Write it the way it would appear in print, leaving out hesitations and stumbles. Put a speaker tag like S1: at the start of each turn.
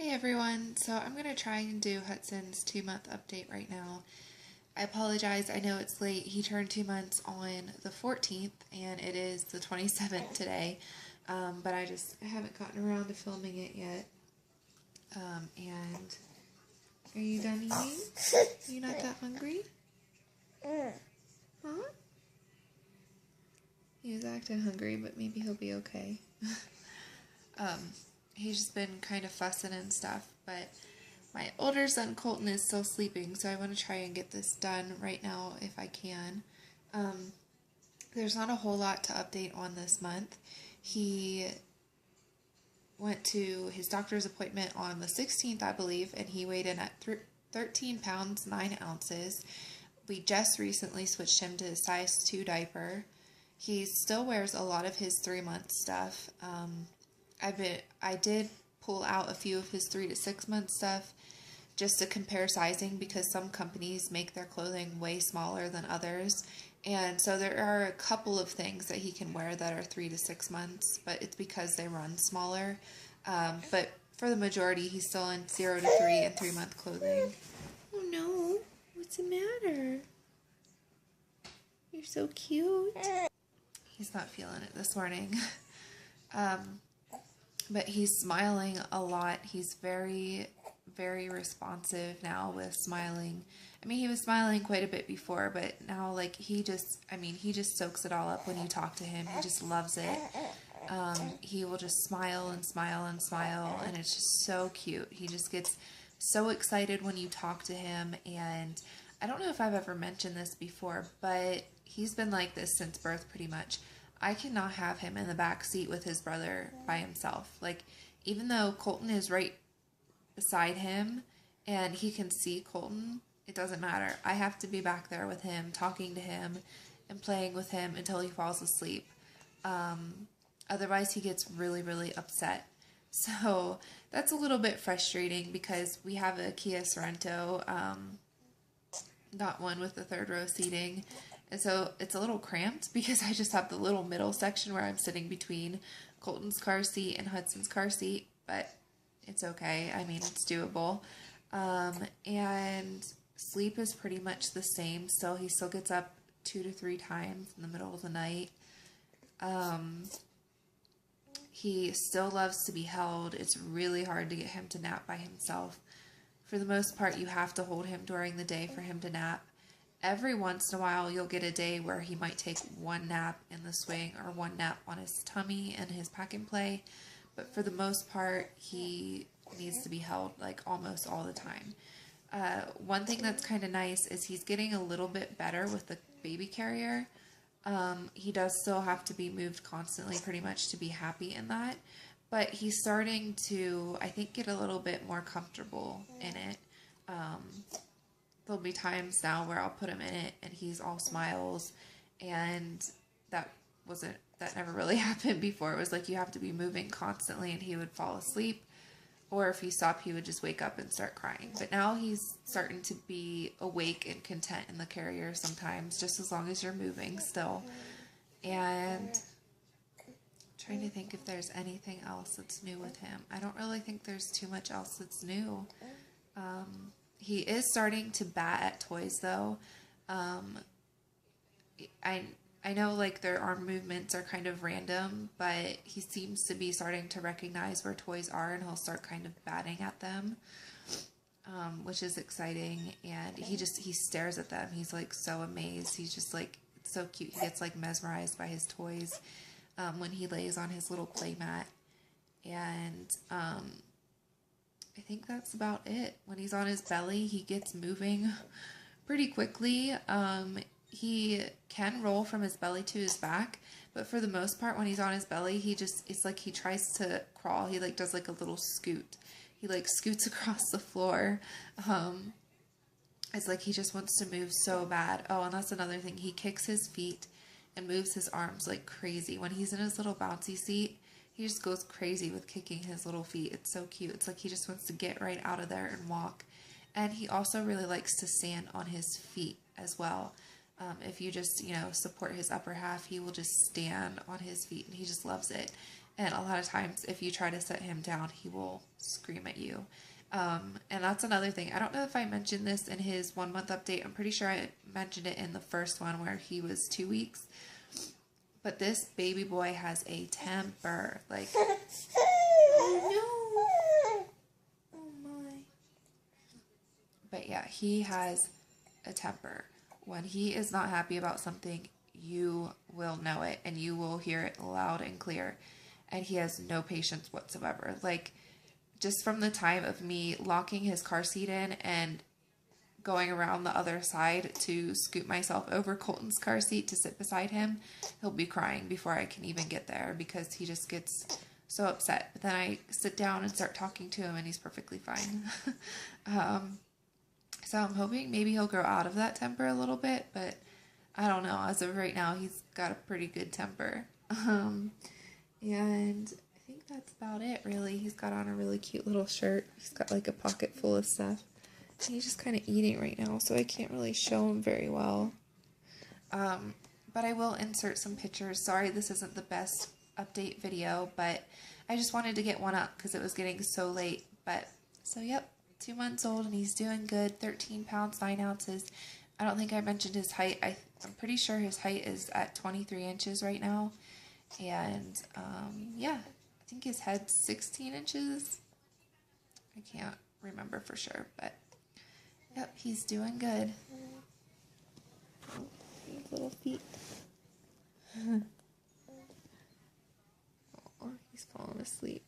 S1: Hey everyone, so I'm going to try and do Hudson's 2-month update right now. I apologize, I know it's late. He turned 2 months on the 14th and it is the 27th today, but I haven't gotten around to filming it yet. And are you done eating? Are you not that hungry? Huh? He was acting hungry, but maybe he'll be okay. He's just been kind of fussing and stuff, but my older son Colton is still sleeping, so I want to try and get this done right now if I can. There's not a whole lot to update on this month. He went to his doctor's appointment on the 16th, I believe, and he weighed in at 13 pounds, 9 ounces. We just recently switched him to a size 2 diaper. He still wears a lot of his 3-month stuff. I did pull out a few of his 3 to 6 month stuff just to compare sizing because some companies make their clothing way smaller than others. And so there are a couple of things that he can wear that are 3 to 6 months, but it's because they run smaller. But for the majority, he's still in 0 to 3 and 3-month clothing. Oh no, what's the matter? You're so cute. He's not feeling it this morning. But he's smiling a lot. He's very, very responsive now with smiling. I mean, he was smiling quite a bit before, but now, like, he just soaks it all up when you talk to him. He just loves it. He will just smile and smile and smile, and it's just so cute. He just gets so excited when you talk to him, and I don't know if I've ever mentioned this before, but he's been like this since birth pretty much. I cannot have him in the back seat with his brother by himself. Like, even though Colton is right beside him and he can see Colton, it doesn't matter. I have to be back there with him, talking to him and playing with him until he falls asleep. Otherwise, he gets really, really upset. So that's a little bit frustrating because we have a Kia Sorento, got one with the 3rd row seating. And so it's a little cramped because I just have the little middle section where I'm sitting between Colton's car seat and Hudson's car seat, but it's okay. I mean, it's doable. And sleep is pretty much the same. Still, he still gets up 2 to 3 times in the middle of the night. He still loves to be held. It's really hard to get him to nap by himself. For the most part, you have to hold him during the day for him to nap. Every once in a while, you'll get a day where he might take one nap in the swing or one nap on his tummy and his pack and play. But for the most part, he needs to be held like almost all the time. One thing that's kind of nice is he's getting a little bit better with the baby carrier. He does still have to be moved constantly pretty much to be happy in that. But he's starting to, I think, get a little bit more comfortable in it. There'll be times now where I'll put him in it and he's all smiles, and that never really happened before. It was like you have to be moving constantly and he would fall asleep, or if you stop he would just wake up and start crying. But now he's starting to be awake and content in the carrier sometimes, just as long as you're moving still. And I'm trying to think if there's anything else that's new with him. I don't really think there's too much else that's new. He is starting to bat at toys, though. I know, like, their arm movements are kind of random, but he seems to be starting to recognize where toys are, and he'll start kind of batting at them, which is exciting. And he stares at them. He's, like, so amazed. He's just, like, it's so cute. He gets, like, mesmerized by his toys when he lays on his little play mat. And I think that's about it. When he's on his belly, he gets moving pretty quickly. He can roll from his belly to his back, but for the most part, when he's on his belly, it's like he tries to crawl. He, like, does, like, a little scoot. He, like, scoots across the floor. It's like he just wants to move so bad. Oh, and that's another thing. He kicks his feet and moves his arms like crazy. When he's in his little bouncy seat, he just goes crazy with kicking his little feet. It's so cute. It's like he just wants to get right out of there and walk. And he also really likes to stand on his feet as well. If you just, support his upper half, he will just stand on his feet, and he just loves it. And a lot of times, if you try to sit him down, he will scream at you. And that's another thing. I don't know if I mentioned this in his 1 month update. I'm pretty sure I mentioned it in the first one where he was 2 weeks. But this baby boy has a temper. Like, oh no. Oh my. But yeah, he has a temper. When he is not happy about something, you will know it and you will hear it loud and clear. And he has no patience whatsoever. Like, just from the time of me locking his car seat in and going around the other side to scoot myself over Colton's car seat to sit beside him, he'll be crying before I can even get there because he just gets so upset. But then I sit down and start talking to him and he's perfectly fine. So I'm hoping maybe he'll grow out of that temper a little bit, but I don't know. As of right now, he's got a pretty good temper. And I think that's about it, really. He's got on a really cute little shirt. He's got like a pocket full of stuff. And he's just kind of eating right now, so I can't really show him very well. But I will insert some pictures. Sorry, this isn't the best update video, but I just wanted to get one up because it was getting so late. But, so yep, 2 months old and he's doing good. 13 pounds, 9 ounces. I don't think I mentioned his height. I'm pretty sure his height is at 23 inches right now. And, yeah, I think his head's 16 inches. I can't remember for sure, but, yep, he's doing good. Oh, his little feet. Oh, he's falling asleep.